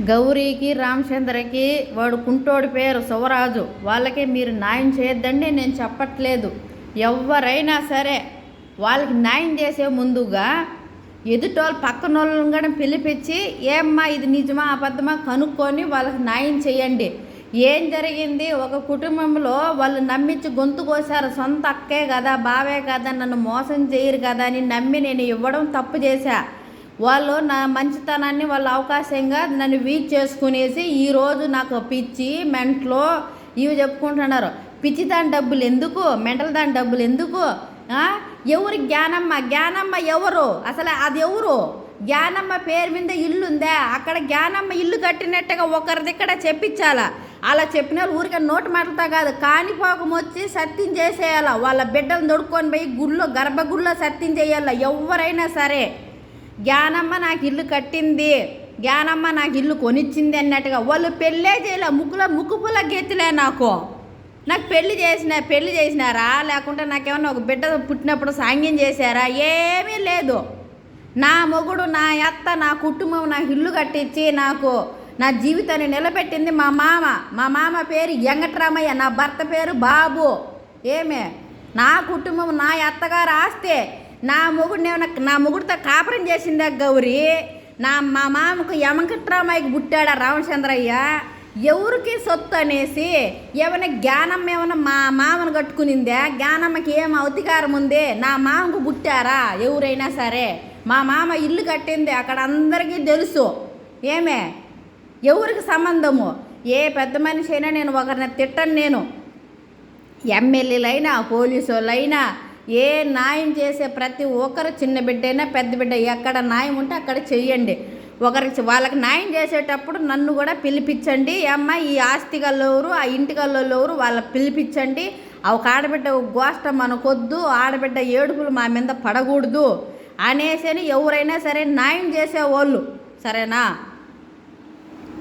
గౌరీకి రామచంద్రకి వాడు కుంటోడి పేరు శివరాజు, వాళ్ళకి మీరు న్యాయం చేయొద్దండి నేను చెప్పట్లేదు. ఎవరైనా సరే వాళ్ళకి న్యాయం చేసే ముందుగా ఎదుటోళ్ళు పక్కన వాళ్ళని కూడా పిలిపించి ఏమ్మా ఇది నిజమా అబద్ధమా కనుక్కొని వాళ్ళకి న్యాయం చేయండి. ఏం జరిగింది, ఒక కుటుంబంలో వాళ్ళు నమ్మించి గొంతు కోసారు. సొంత అక్కే కదా బావే కదా నన్ను మోసం చేయరు కదా అని నమ్మి నేను ఇవ్వడం తప్పు చేశా. వాళ్ళు నా మంచితనాన్ని వాళ్ళ అవకాశంగా నన్ను వీక్ చేసుకునేసి ఈరోజు నాకు పిచ్చి మెంట్లో ఇవి చెప్పుకుంటున్నారు. పిచ్చి దాని డబ్బులు ఎందుకు, మెంటల్ దాని డబ్బులు ఎందుకు? ఎవరు జ్ఞానమ్మ ఎవరు అసలు? అది ఎవరు? జ్ఞానమ్మ పేరు మీద ఇల్లు ఉందా? అక్కడ జ్ఞానమ్మ ఇల్లు కట్టినట్టుగా ఒకరిది ఇక్కడ చెప్పించాలా? అలా చెప్పిన వాళ్ళు ఊరికే నోటి మాటలతో కాదు, కాణిపాకం వచ్చి సత్యం చేసేయాల. వాళ్ళ బిడ్డలు దొడుక్కొని పోయి గుళ్ళో గర్భగుడిలో సత్యం చేయాల. ఎవరైనా సరే జ్ఞానమ్మ నాకు ఇల్లు కట్టింది, జ్ఞానమ్మ నాకు ఇల్లు కొనిచ్చింది అన్నట్టుగా వాళ్ళు పెళ్ళే చేయలే. ముక్కుపుల గెత్తిలే. నాకు పెళ్ళి చేసినారా? లేకుంటే నాకేమన్నా ఒక బిడ్డ పుట్టినప్పుడు సాంగ్యం చేశారా? ఏమీ లేదు. నా మొగుడు, నా అత్త, నా కుటుంబం నాకు ఇల్లు కట్టించి నాకు నా జీవితాన్ని నిలబెట్టింది మా మామ పేరు వెంకటరామయ్య, నా భర్త పేరు బాబు. ఏమే నా కుటుంబం, నా అత్తగారు ఆస్తే నా మొగుడితో కాపురం చేసిందా గౌరీ? మా మామకు వెంకటరామయ్యకి పుట్టాడా రామచంద్రయ్య? ఎవరికి సొత్తు అనేసి ఏమైనా జ్ఞానమ్మ ఏమైనా మా మామను కట్టుకునిందే? జ్ఞానమ్మకి ఏం అధికారం ఉంది? నా మామకు పుట్టారా ఎవరైనా సరే? మా మామ ఇల్లు కట్టింది అక్కడ అందరికీ తెలుసు. ఏమే ఎవరికి సంబంధము? ఏ పెద్ద మనిషి అయినా నేను ఒకరిని తిట్టను. నేను ఎమ్మెల్యేలైనా పోలీసు వాళ్ళైనా ఏ న్యాయం చేసే ప్రతి ఒక్కరు, చిన్న బిడ్డ అయినా పెద్ద బిడ్డ, ఎక్కడ న్యాయం ఉంటే అక్కడ చెయ్యండి. వాళ్ళకి న్యాయం చేసేటప్పుడు నన్ను కూడా పిలిపించండి. అమ్మ ఈ ఆస్తి గల్లెవరు, ఆ ఇంటి గల్లెవరు వాళ్ళకి పిలిపించండి. ఒక ఆడబిడ్డ గోష్ట మనకొద్దు, ఆడబిడ్డ ఏడుపులు మా మీద పడకూడదు అనేసి ఎవరైనా సరే న్యాయం చేసేవాళ్ళు. సరేనా?